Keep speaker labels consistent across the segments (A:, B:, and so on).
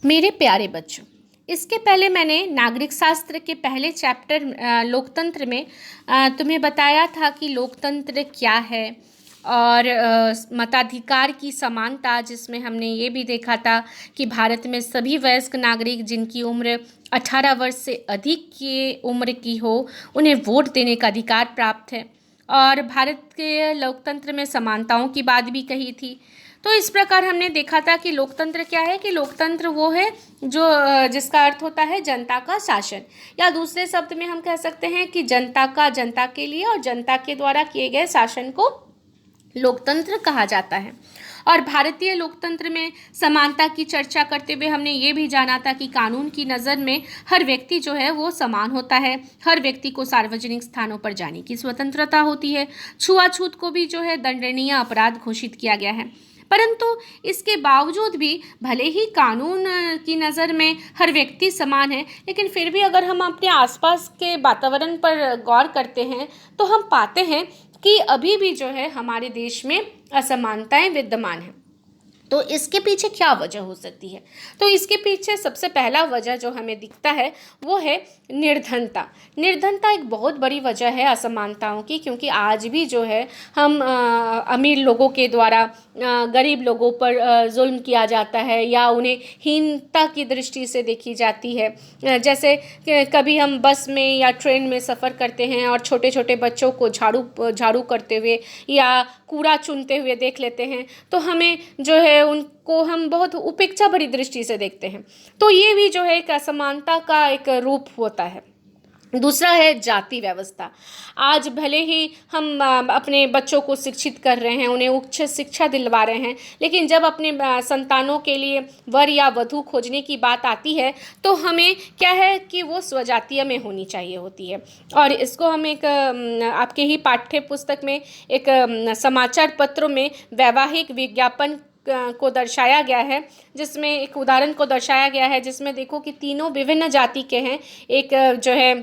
A: मेरे प्यारे बच्चों, इसके पहले मैंने नागरिक शास्त्र के पहले चैप्टर लोकतंत्र में तुम्हें बताया था कि लोकतंत्र क्या है और मताधिकार की समानता, जिसमें हमने ये भी देखा था कि भारत में सभी वयस्क नागरिक जिनकी उम्र 18 वर्ष से अधिक की उम्र की हो उन्हें वोट देने का अधिकार प्राप्त है। और भारत के लोकतंत्र में समानताओं की बात भी कही थी। तो इस प्रकार हमने देखा था कि लोकतंत्र क्या है, कि लोकतंत्र वो है जो जिसका अर्थ होता है जनता का शासन, या दूसरे शब्द में हम कह सकते हैं कि जनता का जनता के लिए और जनता के द्वारा किए गए शासन को लोकतंत्र कहा जाता है। और भारतीय लोकतंत्र में समानता की चर्चा करते हुए हमने ये भी जाना था कि कानून की नज़र में हर व्यक्ति जो है वो समान होता है। हर व्यक्ति को सार्वजनिक स्थानों पर जाने की स्वतंत्रता होती है। छुआछूत को भी जो है दंडनीय अपराध घोषित किया गया है। परंतु इसके बावजूद भी भले ही कानून की नज़र में हर व्यक्ति समान है, लेकिन फिर भी अगर हम अपने आसपास के वातावरण पर गौर करते हैं तो हम पाते हैं कि अभी भी जो है हमारे देश में असमानताएं विद्यमान हैं। तो इसके पीछे क्या वजह हो सकती है? तो इसके पीछे सबसे पहला वजह जो हमें दिखता है वो है निर्धनता। निर्धनता एक बहुत बड़ी वजह है असमानताओं की, क्योंकि आज भी जो है हम अमीर लोगों के द्वारा गरीब लोगों पर जुल्म किया जाता है या उन्हें हीनता की दृष्टि से देखी जाती है। जैसे कभी हम बस में या ट्रेन में सफ़र करते हैं और छोटे छोटे बच्चों को झाड़ू करते हुए या कूड़ा चुनते हुए देख लेते हैं, तो हमें जो है उनको हम बहुत उपेक्षा भरी दृष्टि से देखते हैं। तो ये भी जो है एक असमानता का एक रूप होता है। दूसरा है जाति व्यवस्था। आज भले ही हम अपने बच्चों को शिक्षित कर रहे हैं, उन्हें उच्च शिक्षा दिलवा रहे हैं, लेकिन जब अपने संतानों के लिए वर या वधू खोजने की बात आती है तो हमें क्या है कि वो स्वजातीय में होनी चाहिए होती है। और इसको हम एक आपके ही पाठ्य पुस्तक में एक समाचार पत्रों में वैवाहिक विज्ञापन को दर्शाया गया है, जिसमें एक उदाहरण को दर्शाया गया है जिसमें देखो कि तीनों विभिन्न जाति के हैं। एक जो है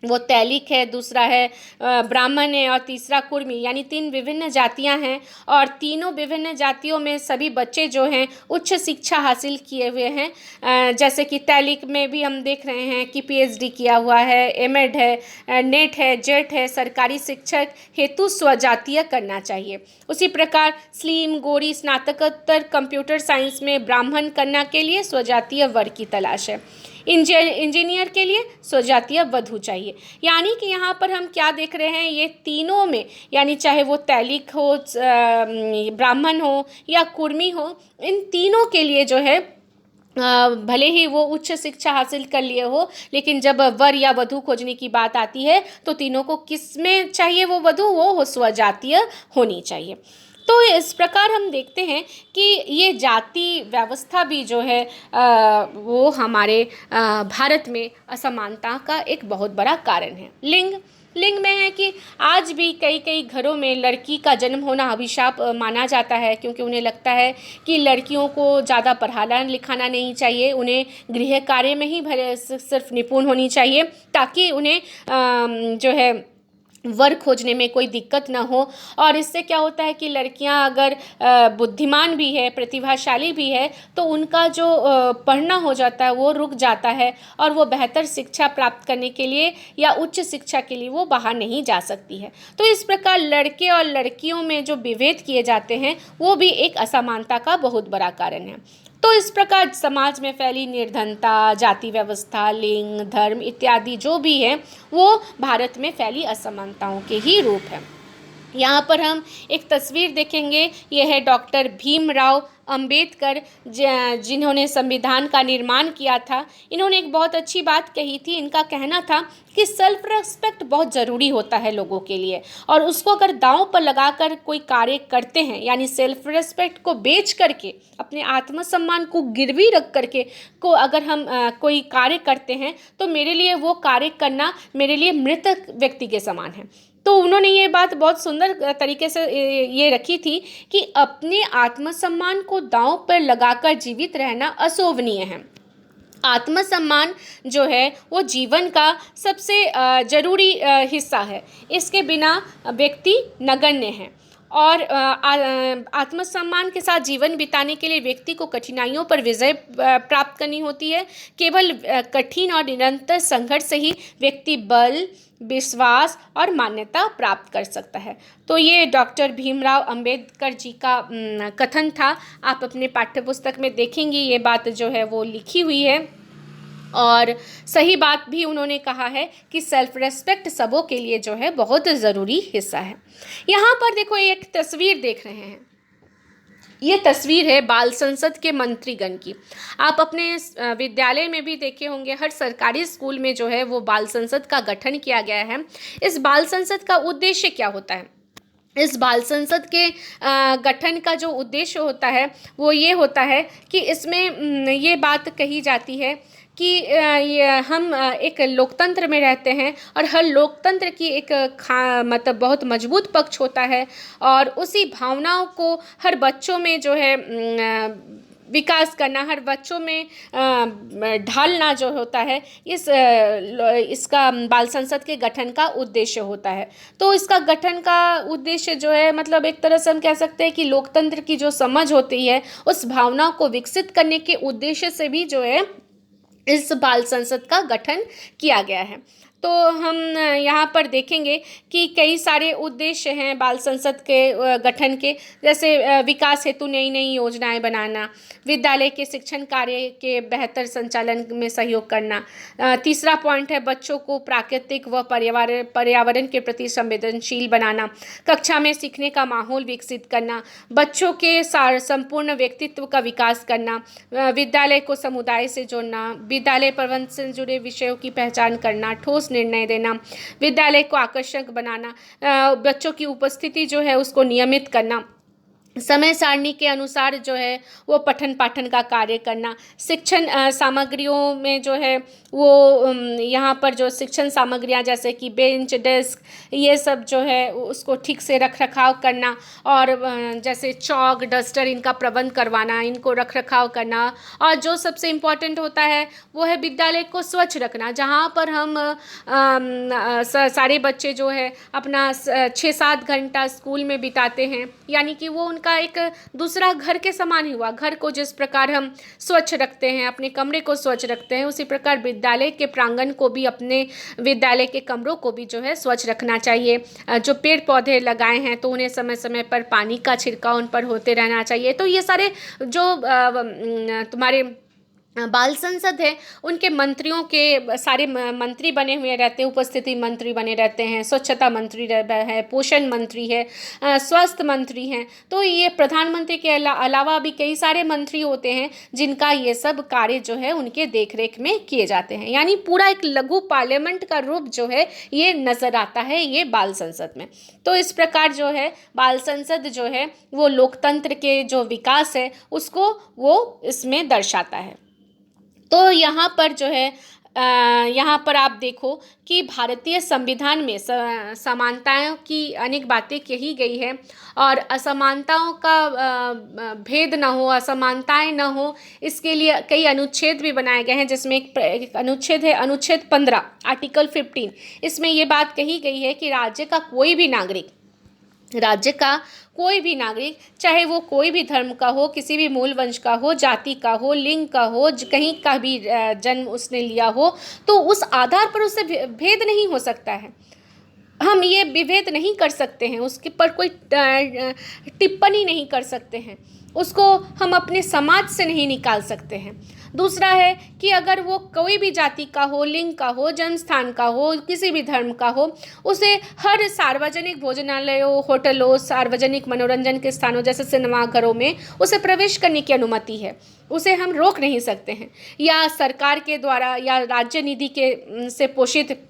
A: वो तैलिक है, दूसरा है ब्राह्मण है और तीसरा कुर्मी, यानी तीन विभिन्न जातियां हैं। और तीनों विभिन्न जातियों में सभी बच्चे जो हैं उच्च शिक्षा हासिल किए हुए हैं। जैसे कि तैलिक में भी हम देख रहे हैं कि पीएचडी किया हुआ है, एमएड है, नेट है, जेट है। सरकारी शिक्षक हेतु स्वजातीय करना चाहिए। उसी प्रकार स्लीम गोरी स्नातकोत्तर कंप्यूटर साइंस में ब्राह्मण करना के लिए स्वजातीय वर की तलाश है। इंजीनियर के लिए स्वजातीय वधू चाहिए। यानी कि यहाँ पर हम क्या देख रहे हैं, ये तीनों में, यानी चाहे वो तैलिक हो, ब्राह्मण हो या कुर्मी हो, इन तीनों के लिए जो है भले ही वो उच्च शिक्षा हासिल कर लिए हो, लेकिन जब वर या वधू खोजने की बात आती है तो तीनों को किस में चाहिए वो वधू, वो स्वजातीय होनी चाहिए। तो इस प्रकार हम देखते हैं कि ये जाति व्यवस्था भी जो है वो हमारे भारत में असमानता का एक बहुत बड़ा कारण है। लिंग में है कि आज भी कई घरों में लड़की का जन्म होना अभिशाप माना जाता है, क्योंकि उन्हें लगता है कि लड़कियों को ज़्यादा पढ़ाना लिखाना नहीं चाहिए, उन्हें गृह कार्य में ही सिर्फ निपुण होनी चाहिए, ताकि उन्हें जो है वर खोजने में कोई दिक्कत ना हो। और इससे क्या होता है कि लड़कियां अगर बुद्धिमान भी है, प्रतिभाशाली भी है, तो उनका जो पढ़ना हो जाता है वो रुक जाता है और वो बेहतर शिक्षा प्राप्त करने के लिए या उच्च शिक्षा के लिए वो बाहर नहीं जा सकती है। तो इस प्रकार लड़के और लड़कियों में जो विभेद किए जाते हैं वो भी एक असमानता का बहुत बड़ा कारण है। तो इस प्रकार समाज में फैली निर्धनता, जाति व्यवस्था, लिंग, धर्म इत्यादि जो भी है वो भारत में फैली असमानताओं के ही रूप है। यहाँ पर हम एक तस्वीर देखेंगे। यह है डॉक्टर भीमराव अंबेडकर, जिन्होंने संविधान का निर्माण किया था। इन्होंने एक बहुत अच्छी बात कही थी। इनका कहना था कि सेल्फ रिस्पेक्ट बहुत ज़रूरी होता है लोगों के लिए, और उसको अगर दांव पर लगाकर कोई कार्य करते हैं, यानी सेल्फ रिस्पेक्ट को बेच करके, अपने आत्मसम्मान को गिरवी रख करके को अगर हम कोई कार्य करते हैं, तो मेरे लिए वो कार्य करना मेरे लिए मृत व्यक्ति के समान है। तो उन्होंने ये बात बहुत सुंदर तरीके से ये रखी थी कि अपने आत्मसम्मान को दांव पर लगाकर जीवित रहना अशोभनीय है। आत्मसम्मान जो है वो जीवन का सबसे ज़रूरी हिस्सा है। इसके बिना व्यक्ति नगण्य है। और आत्मसम्मान के साथ जीवन बिताने के लिए व्यक्ति को कठिनाइयों पर विजय प्राप्त करनी होती है। केवल कठिन और निरंतर संघर्ष से ही व्यक्ति बल, विश्वास और मान्यता प्राप्त कर सकता है। तो ये डॉक्टर भीमराव अंबेडकर जी का कथन था। आप अपने पाठ्यपुस्तक में देखेंगे ये बात जो है वो लिखी हुई है, और सही बात भी उन्होंने कहा है कि सेल्फ रेस्पेक्ट सबों के लिए जो है बहुत ज़रूरी हिस्सा है। यहाँ पर देखो एक तस्वीर देख रहे हैं, ये तस्वीर है बाल संसद के मंत्रीगण की। आप अपने विद्यालय में भी देखे होंगे, हर सरकारी स्कूल में जो है वो बाल संसद का गठन किया गया है। इस बाल संसद का उद्देश्य क्या होता है? इस बाल संसद के गठन का जो उद्देश्य होता है वो ये होता है कि इसमें ये बात कही जाती है कि हम एक लोकतंत्र में रहते हैं, और हर लोकतंत्र की एक मतलब बहुत मजबूत पक्ष होता है, और उसी भावनाओं को हर बच्चों में जो है विकास करना, हर बच्चों में ढालना जो होता है, इसका बाल संसद के गठन का उद्देश्य होता है। तो इसका गठन का उद्देश्य जो है, मतलब एक तरह से हम कह सकते हैं कि लोकतंत्र की जो समझ होती है उस भावना को विकसित करने के उद्देश्य से भी जो है इस बाल संसद का गठन किया गया है। तो हम यहाँ पर देखेंगे कि कई सारे उद्देश्य हैं बाल संसद के गठन के, जैसे विकास हेतु नई नई योजनाएं बनाना, विद्यालय के शिक्षण कार्य के बेहतर संचालन में सहयोग करना। तीसरा पॉइंट है बच्चों को प्राकृतिक व पर्यावरण के प्रति संवेदनशील बनाना, कक्षा में सीखने का माहौल विकसित करना, बच्चों के संपूर्ण व्यक्तित्व का विकास करना, विद्यालय को समुदाय से जोड़ना, विद्यालय प्रबंधन से जुड़े विषयों की पहचान करना, ठोस निर्णय देना, विद्यालय को आकर्षक बनाना, बच्चों की उपस्थिति जो है उसको नियमित करना, समय सारणी के अनुसार जो है वो पठन पाठन का कार्य करना, शिक्षण सामग्रियों में जो है वो यहाँ पर जो शिक्षण सामग्रियाँ जैसे कि बेंच, डेस्क, ये सब जो है उसको ठीक से रख रखाव करना, और जैसे चौक, डस्टर, इनका प्रबंध करवाना, इनको रख रखाव करना, और जो सबसे इम्पॉर्टेंट होता है वो है विद्यालय को स्वच्छ रखना, जहाँ पर हम सारे बच्चे जो है अपना 6-7 घंटा स्कूल में बिताते हैं, यानी कि वो उनका एक दूसरा घर के समान ही हुआ। घर को जिस प्रकार हम स्वच्छ रखते हैं, अपने कमरे को स्वच्छ रखते हैं, उसी प्रकार विद्यालय के प्रांगण को भी, अपने विद्यालय के कमरों को भी जो है स्वच्छ रखना चाहिए। जो पेड़ पौधे लगाए हैं तो उन्हें समय समय पर पानी का छिड़काव उन पर होते रहना चाहिए। तो ये सारे जो तुम्हारे बाल संसद है उनके मंत्रियों के सारे मंत्री बने हुए रहते हैं, उपस्थिति मंत्री बने रहते हैं, स्वच्छता मंत्री है, पोषण मंत्री है, स्वास्थ्य मंत्री हैं। तो ये प्रधानमंत्री के अलावा भी कई सारे मंत्री होते हैं जिनका ये सब कार्य जो है उनके देखरेख में किए जाते हैं। यानी पूरा एक लघु पार्लियामेंट का रूप जो है ये नज़र आता है ये बाल संसद में। तो इस प्रकार जो है बाल संसद जो है वो लोकतंत्र के जो विकास है उसको वो इसमें दर्शाता है। तो यहाँ पर जो है यहाँ पर आप देखो कि भारतीय संविधान में समानताओं की अनेक बातें कही गई है, और असमानताओं का भेद न हो, असमानताएं न हो, इसके लिए कई अनुच्छेद भी बनाए गए हैं, जिसमें एक अनुच्छेद है अनुच्छेद 15 आर्टिकल 15। इसमें ये बात कही गई है कि राज्य का कोई भी नागरिक चाहे वो कोई भी धर्म का हो, किसी भी मूल वंश का हो, जाति का हो, लिंग का हो, कहीं का भी जन्म उसने लिया हो, तो उस आधार पर उससे भेद नहीं हो सकता है। हम ये विभेद नहीं कर सकते हैं, उसके पर कोई टिप्पणी नहीं कर सकते हैं, उसको हम अपने समाज से नहीं निकाल सकते हैं। दूसरा है कि अगर वो कोई भी जाति का हो, लिंग का हो, जन्म स्थान का हो, किसी भी धर्म का हो, उसे हर सार्वजनिक भोजनालयों, होटलों, सार्वजनिक मनोरंजन के स्थानों जैसे सिनेमाघरों में उसे प्रवेश करने की अनुमति है, उसे हम रोक नहीं सकते हैं। या सरकार के द्वारा या राज्य निधि के से पोषित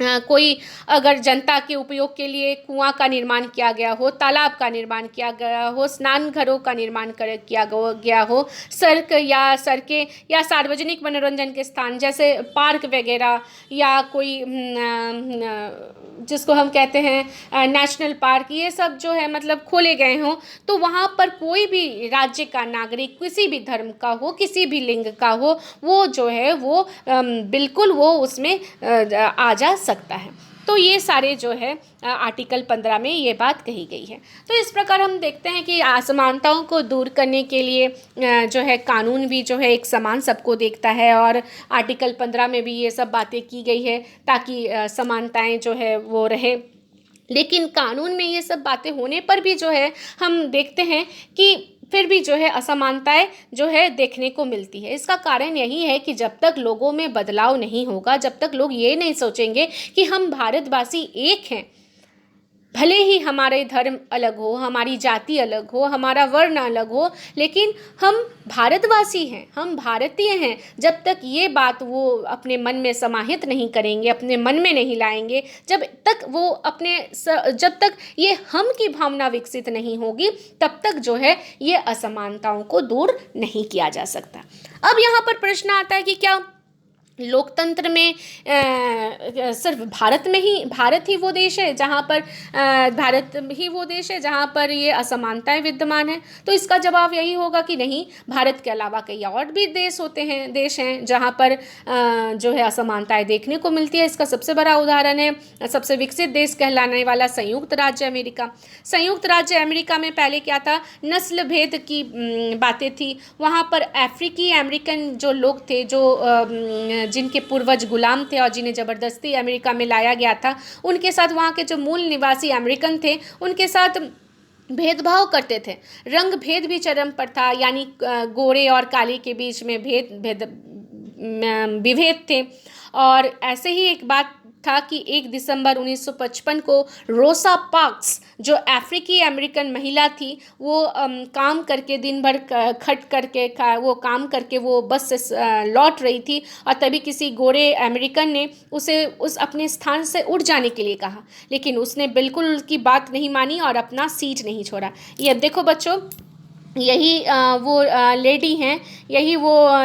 A: कोई अगर जनता के उपयोग के लिए कुआं का निर्माण किया गया हो, तालाब का निर्माण किया गया हो, स्नान घरों का निर्माण किया गया हो, सड़कें या सार्वजनिक मनोरंजन के स्थान जैसे पार्क वगैरह, या कोई जिसको हम कहते हैं नेशनल पार्क, ये सब जो है मतलब खोले गए हों, तो वहाँ पर कोई भी राज्य का नागरिक किसी भी धर्म का हो, किसी भी लिंग का हो, वो जो है वो बिल्कुल वो उसमें आ जा सकता है। तो ये सारे जो है आर्टिकल 15 में ये बात कही गई है। तो इस प्रकार हम देखते हैं कि असमानताओं को दूर करने के लिए जो है कानून भी जो है एक समान सबको देखता है, और आर्टिकल 15 में भी ये सब बातें की गई है ताकि समानताएं जो है वो रहे। लेकिन कानून में ये सब बातें होने पर भी जो है हम देखते हैं कि फिर भी जो है असमानताएं जो है देखने को मिलती है। इसका कारण यही है कि जब तक लोगों में बदलाव नहीं होगा, जब तक लोग ये नहीं सोचेंगे कि हम भारतवासी एक हैं, भले ही हमारे धर्म अलग हो, हमारी जाति अलग हो, हमारा वर्ण अलग हो, लेकिन हम भारतवासी हैं, हम भारतीय हैं, जब तक ये बात वो अपने मन में समाहित नहीं करेंगे, अपने मन में नहीं लाएंगे, जब तक ये हम की भावना विकसित नहीं होगी, तब तक जो है ये असमानताओं को दूर नहीं किया जा सकता। अब यहाँ पर प्रश्न आता है कि क्या लोकतंत्र में सिर्फ भारत ही वो देश है जहाँ पर ये असमानताएं विद्यमान हैं? तो इसका जवाब यही होगा कि नहीं, भारत के अलावा कई और भी देश हैं जहाँ पर जो है असमानताएं देखने को मिलती है। इसका सबसे बड़ा उदाहरण है सबसे विकसित देश कहलाने वाला संयुक्त राज्य अमेरिका। संयुक्त राज्य अमेरिका में पहले क्या था, नस्ल भेद की बातें थी। वहाँ पर अफ्रीकी अमेरिकन जो लोग थे, जो जिनके पूर्वज गुलाम थे और जिन्हें ज़बरदस्ती अमेरिका में लाया गया था, उनके साथ वहाँ के जो मूल निवासी अमेरिकन थे उनके साथ भेदभाव करते थे। रंग भेद भी चरम पर था, यानी गोरे और काले के बीच में विभेद थे। और ऐसे ही एक बात था कि 1 दिसंबर 1955 को रोसा पार्क्स, जो अफ्रीकी अमेरिकन महिला थी, वो काम करके दिन भर खट करके वो काम करके वो बस से लौट रही थी, और तभी किसी गोरे अमेरिकन ने उसे उस अपने स्थान से उठ जाने के लिए कहा, लेकिन उसने बिल्कुल उसकी बात नहीं मानी और अपना सीट नहीं छोड़ा। ये देखो बच्चों, यही वो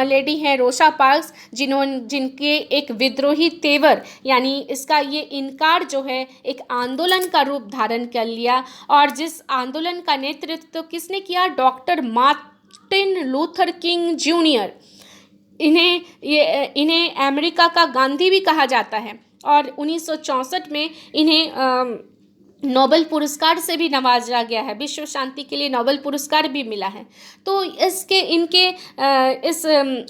A: लेडी हैं रोसा पार्क्स, जिनके एक विद्रोही तेवर, यानी इसका ये इनकार जो है एक आंदोलन का रूप धारण कर लिया। और जिस आंदोलन का नेतृत्व किसने किया? Doctor Martin Luther king junior. इन्हें अमेरिका का गांधी भी कहा जाता है, और 1964 में इन्हें नोबेल पुरस्कार से भी नवाजा गया है। विश्व शांति के लिए नोबेल पुरस्कार भी मिला है। तो इस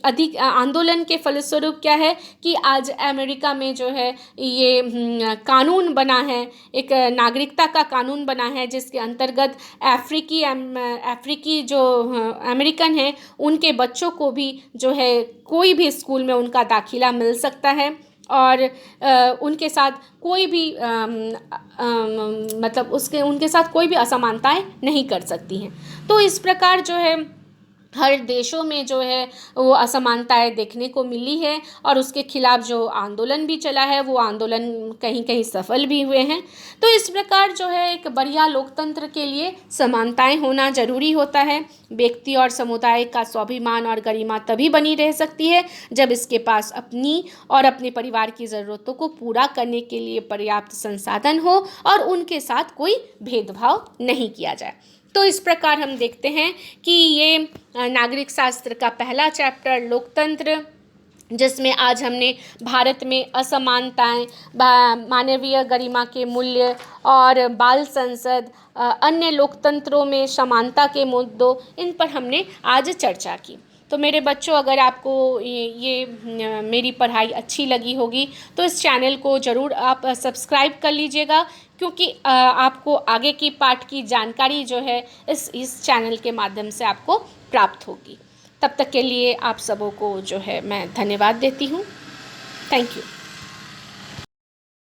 A: अधिक आंदोलन के फलस्वरूप क्या है कि आज अमेरिका में जो है ये कानून बना है, एक नागरिकता का कानून बना है, जिसके अंतर्गत अफ्रीकी जो अमेरिकन हैं उनके बच्चों को भी जो है कोई भी स्कूल में उनका दाखिला मिल सकता है, और उनके साथ कोई भी उनके साथ कोई भी असमानताएं नहीं कर सकती हैं। तो इस प्रकार जो है हर देशों में जो है वो असमानताएं देखने को मिली है, और उसके खिलाफ जो आंदोलन भी चला है वो आंदोलन कहीं कहीं सफल भी हुए हैं। तो इस प्रकार जो है एक बढ़िया लोकतंत्र के लिए समानताएं होना ज़रूरी होता है। व्यक्ति और समुदाय का स्वाभिमान और गरिमा तभी बनी रह सकती है जब इसके पास अपनी और अपने परिवार की ज़रूरतों को पूरा करने के लिए पर्याप्त संसाधन हो और उनके साथ कोई भेदभाव नहीं किया जाए। तो इस प्रकार हम देखते हैं कि ये नागरिक शास्त्र का पहला चैप्टर लोकतंत्र, जिसमें आज हमने भारत में असमानताएं, मानवीय गरिमा के मूल्य और बाल संसद, अन्य लोकतंत्रों में समानता के मुद्दों, इन पर हमने आज चर्चा की। तो मेरे बच्चों, अगर आपको ये मेरी पढ़ाई अच्छी लगी होगी तो इस चैनल को ज़रूर आप सब्सक्राइब कर लीजिएगा, क्योंकि आपको आगे की पाठ की जानकारी जो है इस चैनल के माध्यम से आपको प्राप्त होगी। तब तक के लिए आप सबों को जो है मैं धन्यवाद देती हूँ। Thank you.